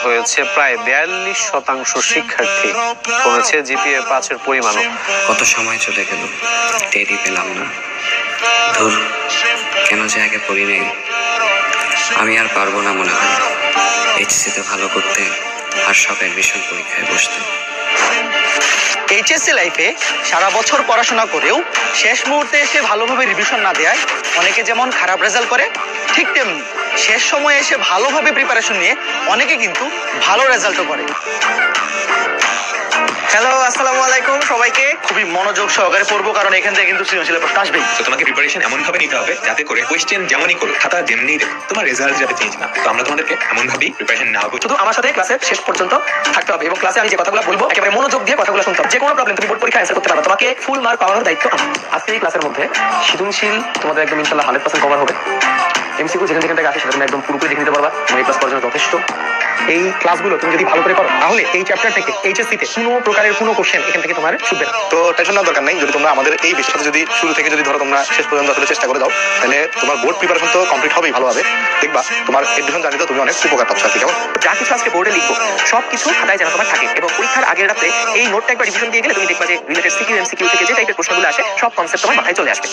হয়েছে প্রায় 42% শিক্ষার্থী, কমেছে জিপিএ 5-এর পরিমাণও। কত সময় চলে গেল, টেরই পেলাম না। ধুর, কেন যে আগে পড়ি নেই। আমি আর পারবো না মনে হয় এইচএসসিতে ভালো করতে আর সব অ্যাডমিশন পরীক্ষায় বসতে। এইচএসসি লাইফে সারা বছর পড়াশোনা করেও শেষ মুহূর্তে এসে ভালোভাবে রিভিশন না দেয় অনেকে যেমন খারাপ রেজাল্ট করে, ঠিক তেমনি শেষ সময়ে এসে ভালোভাবে প্রিপারেশন নিয়ে অনেকে কিন্তু ভালো রেজাল্টও করে। হ্যালো, আসসালামু আলাইকুম সবাইকে। খুবই মনোযোগ সহকারে পড়বো, কারণ এখান থেকে কিন্তু সৃজনশীল প্রশ্ন আসবেই। তো তোমাকে প্রিপারেশন এমন ভাবে নিতে হবে যাতে করে কোশ্চেন যেমনই করো, খাতা যেমনি দেবে, তোমার রেজাল্ট যাতে চেঞ্জ না। তো আমরা তোমাদেরকে এমন ভাবেই প্রিপারেশন নাও। শুধু আমার সাথে ক্লাসের শেষ পর্যন্ত থাকতে হবে এবং ক্লাসে আমি যে কথাগুলো বলবো একেবারে মনোযোগ দিয়ে কথাগুলো শুনতে হবে। যে কোনো প্রবলেম তুমি বোর্ড পরীক্ষা অ্যান্সার করতে পারো, তোমাকে ফুল মার্ক পাওয়ানোর দায়িত্ব আমার। আজকে এই ক্লাসের মধ্যে সৃজনশীল তোমাদের একদম ইনশাআল্লাহ 100% কভার হবে। এমসিকিউ যেখান থেকে আসে সেটা তুমি একদম পুরোপুরি দেখে নিতে পারবা। তোমার এই ক্লাস করার জন্য যথেষ্ট। এই ক্লাসগুলো তুমি যদি ভালো করে করো তাহলে এই চ্যাপ্টার থেকে এইচএসসি তে কোনো প্রকারের কোনো কোশ্চেন এখান থেকে তোমার ছুটবে না। তো টেনশন নেওয়ার দরকার নেই। যদি তোমরা আমাদের এই বিষয়ের সাথে যদি শুরু থেকে যদি ধরো তোমরা শেষ পর্যন্ত আসলে চেষ্টা করে দাও, তাহলে তোমার বোর্ড প্রিপারেশন তো কমপ্লিট হবেই ভালোভাবে। দেখবা তোমার এডমিশন জার্নিতে তুমি অনেক উপকার পাচ্ছ। কেমন যা কিছু আজকে বোর্ডে লিখবো সব কিছু খাতায় যেন তোমার থাকে এবং পরীক্ষার আগের রাতে এই নোটটা একবার রিভিশন দিয়ে গেলে তুমি দেখবা যে রিলেটেড সিকিউ এমসিকিউ থেকে যে টাইপের প্রশ্নগুলো আসে সব কনসেপ্ট তোমার মাথায় চলে আসবে।